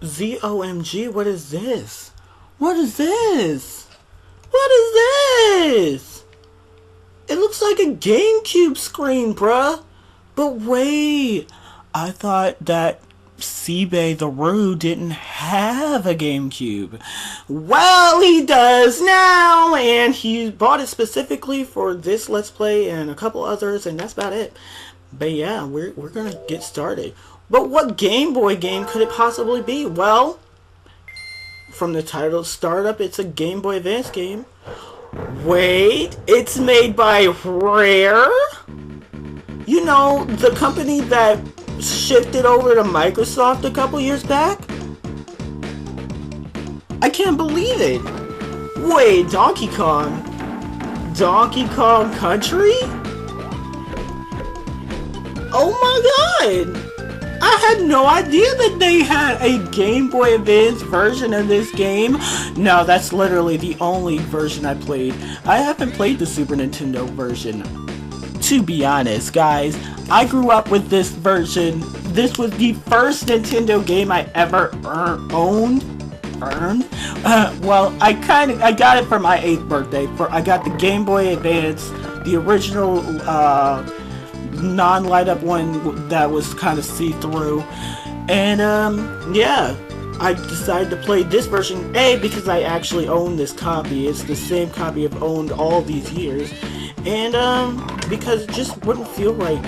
ZOMG, what is this? What is this? What is this? It looks like a GameCube screen, bruh. But wait, I thought that Seabay the Roo didn't have a GameCube. Well, he does now, and he bought it specifically for this Let's Play and a couple others, and that's about it. But yeah, we're gonna get started. But what Game Boy game could it possibly be? Well, from the title Startup, it's a Game Boy Advance game. Wait, it's made by Rare? You know, the company that shifted over to Microsoft a couple years back? I can't believe it. Wait, Donkey Kong? Donkey Kong Country? Oh my god! I had no idea that they had a Game Boy Advance version of this game. No, that's literally the only version I played. I haven't played the Super Nintendo version. To be honest, guys, I grew up with this version. This was the first Nintendo game I ever owned. Well, I got it for my 8th birthday. I got the Game Boy Advance, the original non-light up one that was kind of see-through, and yeah, I decided to play this version because I actually own this copy. It's the same copy I've owned all these years, and because it just wouldn't feel right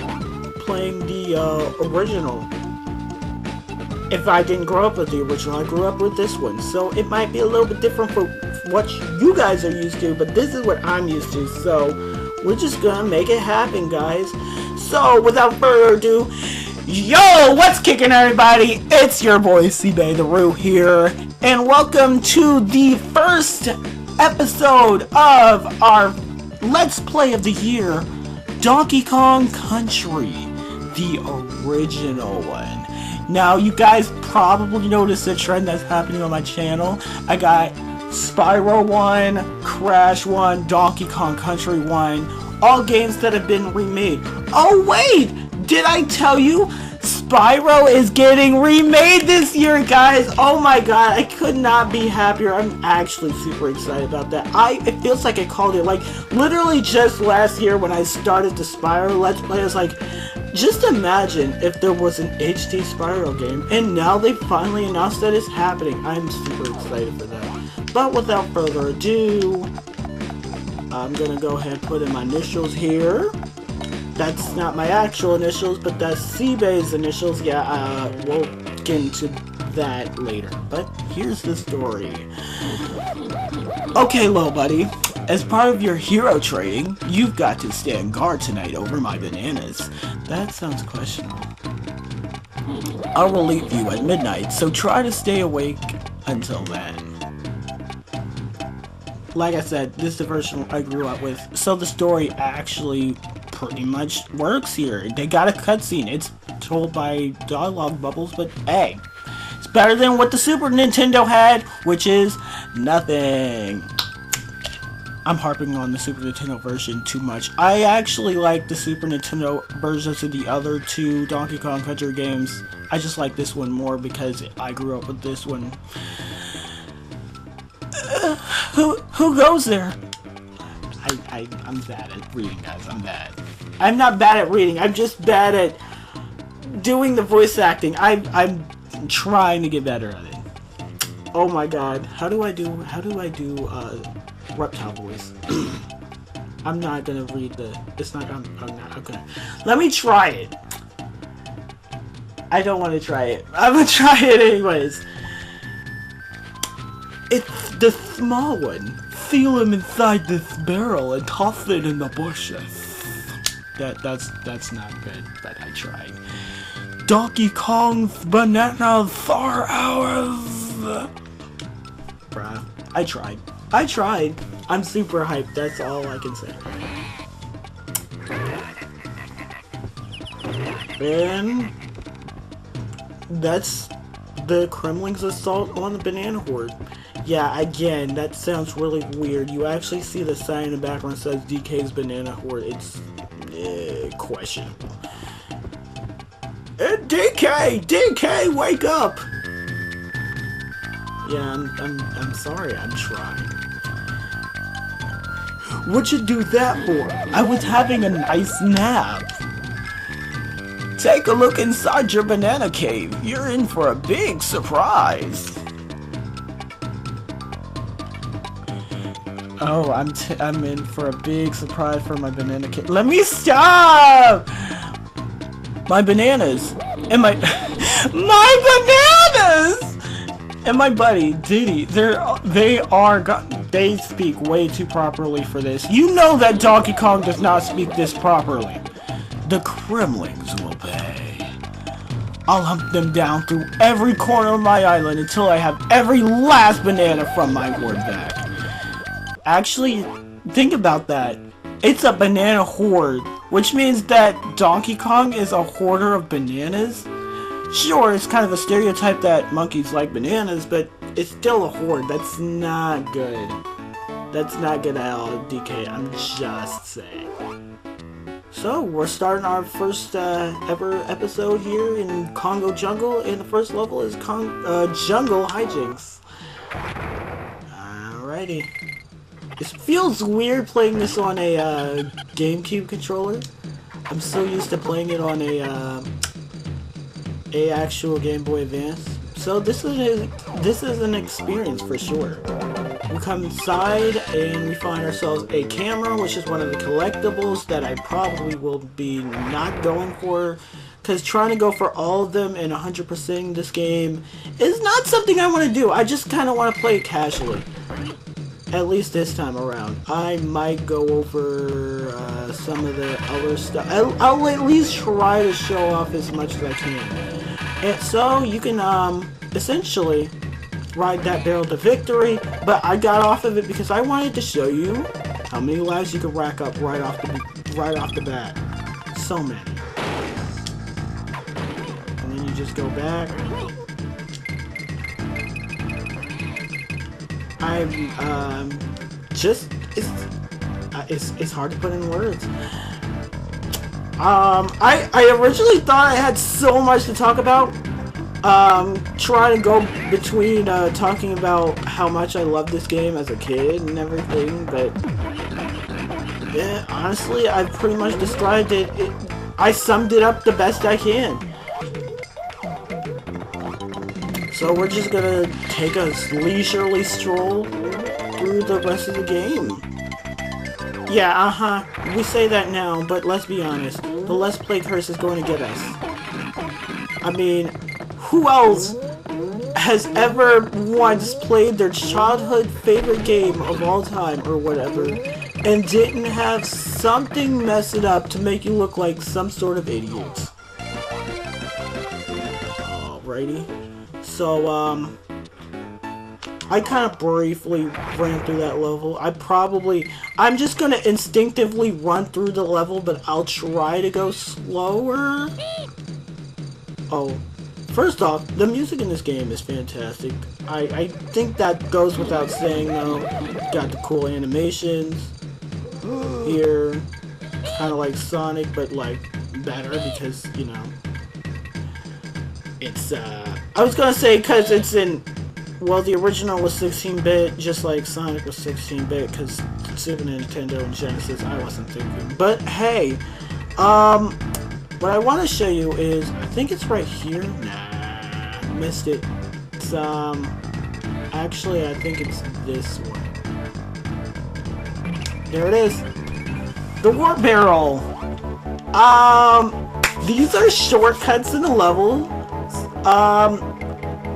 playing the original if I didn't grow up with the original. I grew up with this one, so it might be a little bit different for what you guys are used to, but this is what I'm used to, so we're just gonna make it happen, guys. So, without further ado, yo, what's kicking, everybody? It's your boy, Seabay the Roo here, and welcome to the first episode of our Let's Play of the year, Donkey Kong Country, the original one. Now, you guys probably noticed the trend that's happening on my channel. I got Spyro 1, Crash 1, Donkey Kong Country 1, all games that have been remade. Oh wait, did I tell you Spyro is getting remade this year, guys? Oh my god, I could not be happier. I'm actually super excited about that. It feels like I called it, like, literally just last year when I started the Spyro Let's Play. I was like, just imagine if there was an HD Spyro game, and now they finally announced that it's happening. I'm super excited for that. But without further ado, I'm gonna go ahead and put in my initials here. That's not my actual initials, but that's Seabay's initials. Yeah, we'll get into that later. But here's the story. Okay, little buddy. As part of your hero training, you've got to stand guard tonight over my bananas. That sounds questionable. I'll relieve you at midnight, so try to stay awake until then. Like I said, this is the version I grew up with, so the story actually pretty much works here. They got a cutscene. It's told by dialogue bubbles, but hey, it's better than what the Super Nintendo had, which is nothing. I'm harping on the Super Nintendo version too much. I actually like the Super Nintendo versions of the other two Donkey Kong Country games. I just like this one more because I grew up with this one. Who goes there? I'm bad at reading, guys. I'm bad. I'm not bad at reading. I'm just bad at doing the voice acting. I'm trying to get better at it. Oh my god. How do I do reptile voice? I'm not gonna read the. It's not. I'm not. Okay. Let me try it. I don't want to try it. I'm gonna try it anyways. It's the small one. Seal him inside this barrel and toss it in the bushes. That's not good, but I tried. Donkey Kong's bananas are ours. Bruh, I tried. I'm super hyped. That's all I can say. And that's the Kremling's assault on the Banana Horde. Yeah, again, that sounds really weird. You actually see the sign in the background that says DK's Banana Horde. It's questionable. DK, wake up! Yeah, I'm sorry, I'm trying. What'd you do that for? I was having a nice nap. Take a look inside your banana cave. You're in for a big surprise. Oh, I'm in for a big surprise for my banana cave. Let me stop! My bananas and my bananas and my buddy Diddy. They speak way too properly for this. You know that Donkey Kong does not speak this properly. The Kremlings will pay. I'll hunt them down through every corner of my island until I have every last banana from my horde back. Actually, think about that. It's a banana horde, which means that Donkey Kong is a hoarder of bananas. Sure, it's kind of a stereotype that monkeys like bananas, but it's still a horde. That's not good. That's not good at all, DK. I'm just saying. So, we're starting our first ever episode here in Congo Jungle, and the first level is Jungle Hijinks. Alrighty. It feels weird playing this on a GameCube controller. I'm so used to playing it on a actual Game Boy Advance. So this is an experience for sure. We come inside and we find ourselves a camera, which is one of the collectibles that I probably will be not going for, because trying to go for all of them and 100%ing this game is not something I want to do. I just kind of want to play it casually. At least this time around. I might go over some of the other stuff. I'll at least try to show off as much as I can. And so you can essentially ride that barrel to victory, but I got off of it because I wanted to show you how many lives you can rack up right off the bat. So many. And then you just go back. It's hard to put in words. I originally thought I had so much to talk about. Trying to go between talking about how much I love this game as a kid and everything, but yeah, honestly, I've pretty much described it. I summed it up the best I can. So we're just gonna take a leisurely stroll through the rest of the game. Yeah, we say that now, but let's be honest. The Let's Play curse is going to get us. I mean, who else has ever once played their childhood favorite game of all time or whatever and didn't have something mess it up to make you look like some sort of idiot? Alrighty. So, I kind of briefly ran through that level. I'm just gonna instinctively run through the level, but I'll try to go slower. Oh, first off, the music in this game is fantastic. I think that goes without saying, though. Got the cool animations here. Kind of like Sonic, but like better because, you know, it's, I was gonna say because it's in, well, the original was 16-bit, just like Sonic was 16-bit, because Super Nintendo and Genesis, I wasn't thinking. But hey, what I want to show you is, I think it's right here. Nah, missed it. It's, actually, I think it's this one. There it is. The Warp Barrel. These are shortcuts in the level.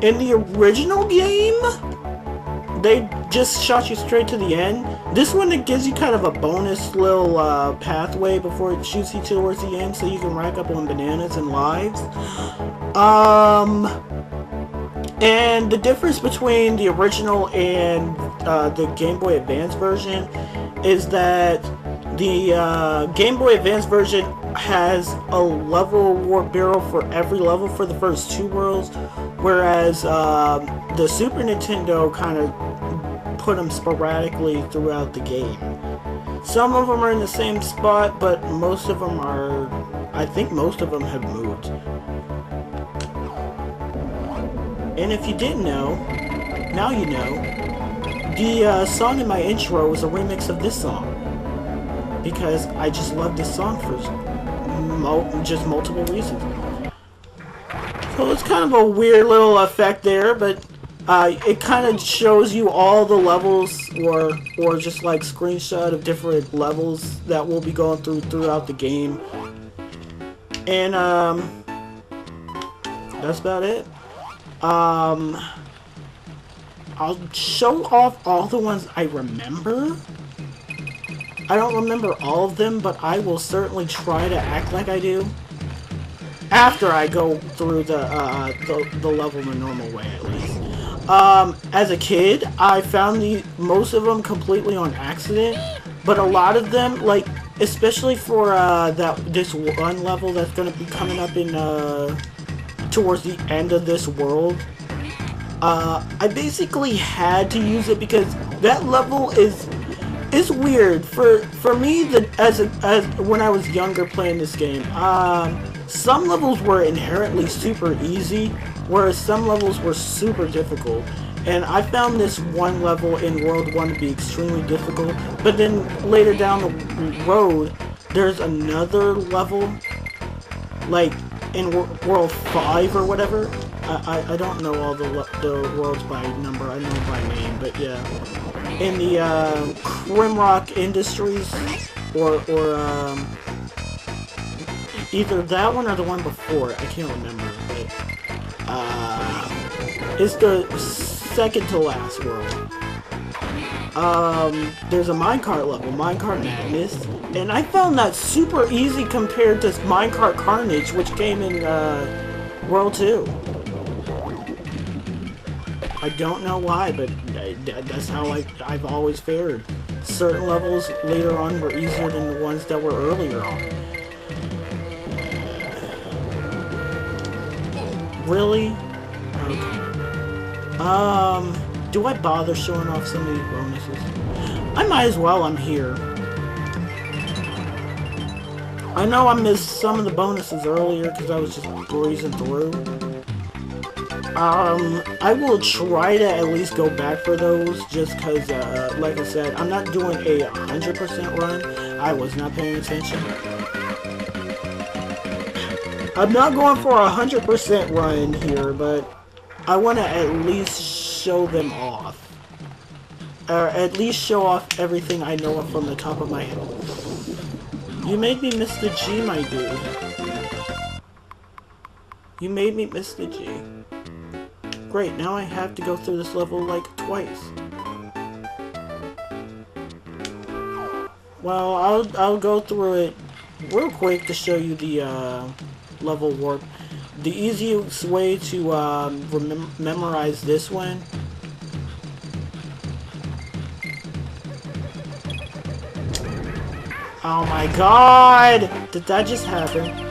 In the original game, they just shot you straight to the end. This one, it gives you kind of a bonus little pathway before it shoots you towards the end, so you can rack up on bananas and lives. And the difference between the original and the Game Boy Advance version is that the Game Boy Advance version has a level Warp Barrel for every level for the first 2 worlds, whereas the Super Nintendo kind of put them sporadically throughout the game. Some of them are in the same spot, but most of them are, I think most of them have moved. And if you didn't know, now you know. The song in my intro was a remix of this song. Because I just love this song for just multiple reasons. So it's kind of a weird little effect there, but it kind of shows you all the levels or just like screenshot of different levels that we'll be going throughout the game. And that's about it. I'll show off all the ones I remember. I don't remember all of them, but I will certainly try to act like I do after I go through the level the normal way, at least. As a kid, I found most of them completely on accident, but a lot of them, like, especially for this one level that's gonna be coming up in towards the end of this world, I basically had to use it because that level is weird for me. As when I was younger playing this game, some levels were inherently super easy, whereas some levels were super difficult. And I found this one level in World 1 to be extremely difficult, but then later down the road, there's another level, like in World 5 or whatever. I don't know all the worlds by number, I know by name, but yeah. In the Grimrock Industries, or either that one or the one before, I can't remember, but it's the second to last world. There's a minecart level, Minecart Madness, and I found that super easy compared to Minecart Carnage, which came in World 2. I don't know why, but that's how I've always fared. Certain levels later on were easier than the ones that were earlier on. Really? Okay. Do I bother showing off some of these bonuses? I might as well, I'm here. I know I missed some of the bonuses earlier because I was just breezing through. I will try to at least go back for those, just because, like I said, I'm not doing a 100% run. I was not paying attention. I'm not going for a 100% run here, but I want to at least show them off. Or at least show off everything I know from the top of my head. You made me miss the G, my dude. You made me miss the G. Great, now I have to go through this level like twice. Well, I'll go through it real quick to show you the level warp. The easiest way to memorize this one . Oh my god! Did that just happen?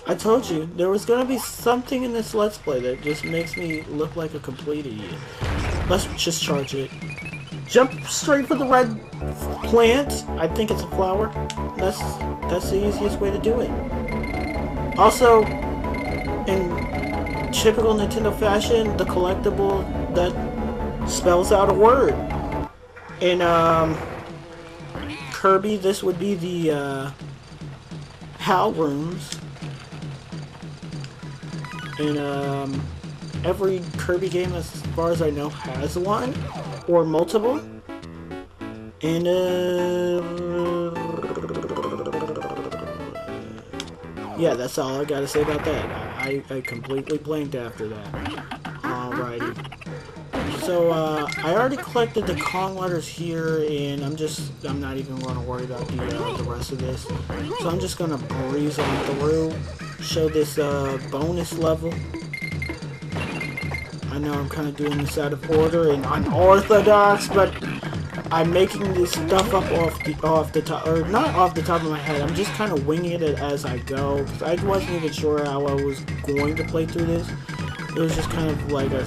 I told you, there was gonna be something in this Let's Play that just makes me look like a complete idiot. Let's just charge it. Jump straight for the red plant. I think it's a flower. That's the easiest way to do it. Also, in typical Nintendo fashion, the collectible that spells out a word. In Kirby, this would be the HAL rooms. And every Kirby game, as far as I know, has one or multiple. And yeah, that's all I gotta say about that. I completely blanked after that. Alrighty. So I already collected the Kong letters here, and I'm not even gonna worry about the rest of this. So I'm just gonna breeze on through. Show this bonus level. I know I'm kind of doing this out of order and unorthodox, but I'm making this stuff up off the top, or not off the top of my head. I'm just kind of winging it as I go, because I wasn't even sure how I was going to play through this. It was just kind of like a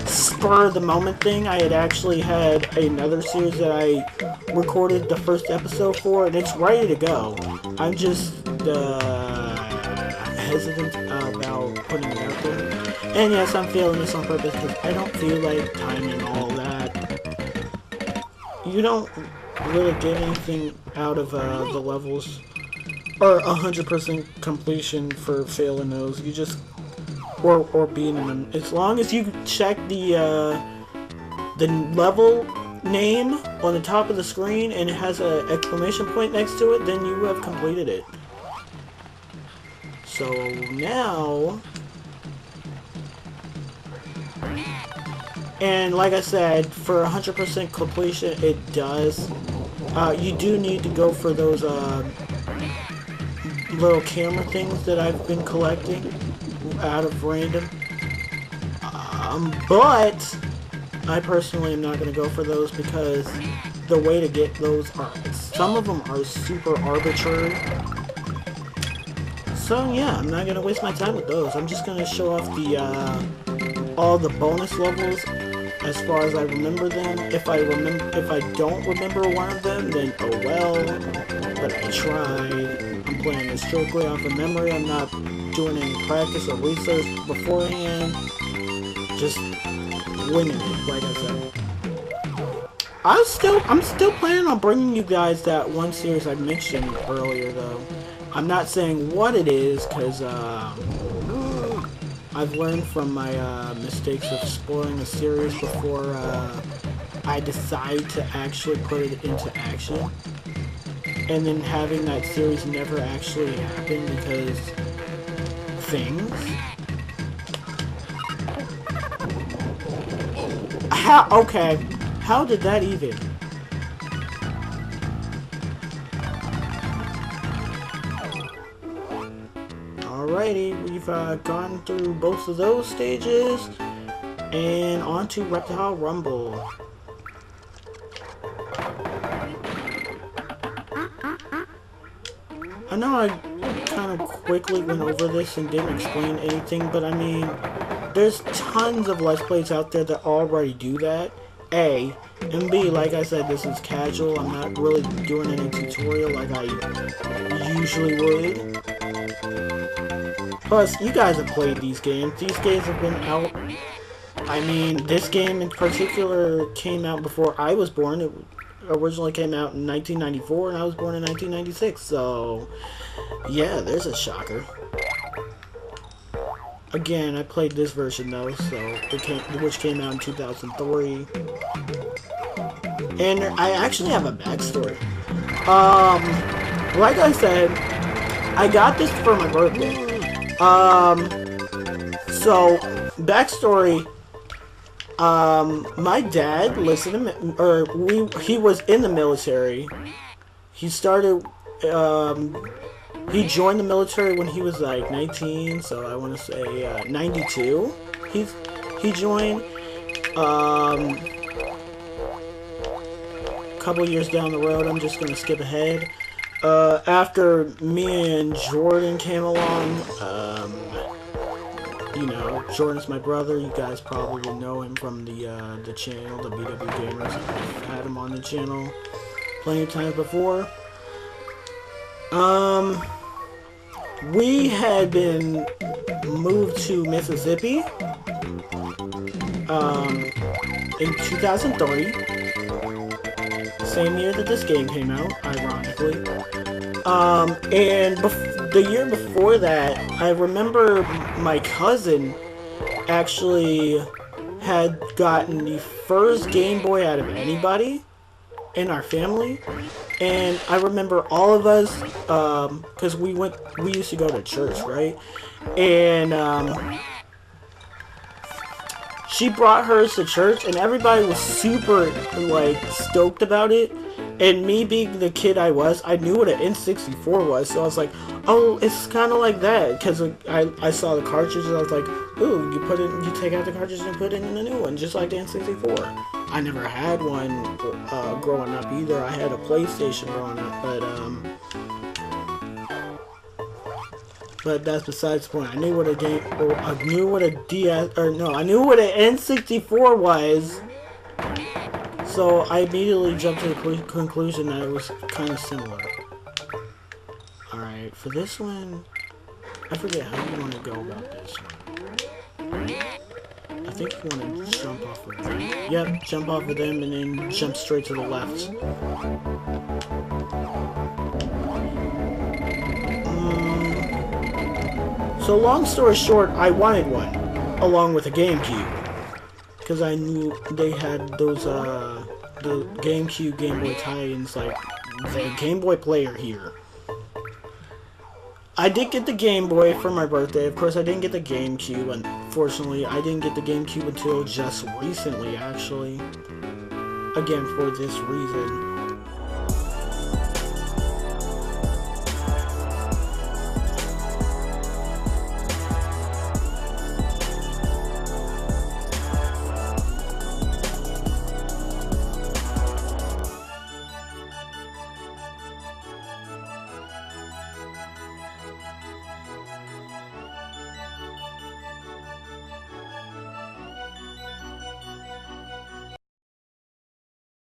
spur of the moment thing. I had actually had another series that I recorded the first episode for, and it's ready to go. I'm just hesitant about putting it out there. And yes, I'm failing this on purpose because I don't feel like timing all that. You don't really get anything out of the levels, or 100% completion for failing those. You just, or beating them. As long as you check the level name on the top of the screen and it has an exclamation point next to it, then you have completed it. So now, and like I said, for 100% completion, it does. You do need to go for those little camera things that I've been collecting out of random. But I personally am not going to go for those because the way to get those are, some of them are super arbitrary. So yeah, I'm not going to waste my time with those. I'm just going to show off the all the bonus levels as far as I remember them. If I don't remember one of them, then oh well. But I tried. I'm playing this strictly off of memory. I'm not doing any practice or research beforehand. Just winging it, like I said. I'm still planning on bringing you guys that one series I mentioned earlier, though. I'm not saying what it is, because I've learned from my mistakes of spoiling a series before I decide to actually put it into action. And then having that series never actually happen because things. Okay, how did that even? Alrighty, we've gone through both of those stages, and on to Reptile Rumble. I know I kind of quickly went over this and didn't explain anything, but I mean, there's tons of Let's Plays out there that already do that, A. And B, like I said, this is casual. I'm not really doing any tutorial like I usually would. Plus, you guys have played these games. These games have been out. I mean, this game in particular came out before I was born. It originally came out in 1994, and I was born in 1996. So, yeah, there's a shocker. Again, I played this version though, which came out in 2003. And I actually have a backstory. Like I said, I got this for my birthday. So backstory. My dad listened to he was in the military. He started. He joined the military when he was like 19, so I want to say 92. He joined. A couple years down the road, I'm just gonna skip ahead. After me and Jordan came along, you know, Jordan's my brother. You guys probably know him from the channel, the BW Gamers. I've had him on the channel plenty of times before. We had been moved to Mississippi in 2003, same year that this game came out, ironically. And the year before that, I remember my cousin actually had gotten the first Game Boy out of anybody in our family. And I remember all of us, because we used to go to church, right? And she brought hers to church, and everybody was super, like, stoked about it. And me being the kid I was, I knew what an N64 was, so I was like, oh, it's kind of like that. Because I saw the cartridges, I was like, ooh, you take out the cartridge and put it in a new one, just like the N64. I never had one growing up either. I had a PlayStation growing up, but that's besides the point. I knew what a N64 was. So I immediately jumped to the conclusion that it was kind of similar. Alright, for this one, I forget how you want to go about this one. I think you want to jump off of them. Yep, jump off of them and then jump straight to the left. So long story short, I wanted one, along with a GameCube. Because I knew they had those, the GameCube Game Boy tie-ins, like, the Game Boy player here. I did get the Game Boy for my birthday. Of course, I didn't get the GameCube. Unfortunately, I didn't get the GameCube until just recently, actually. Again, for this reason.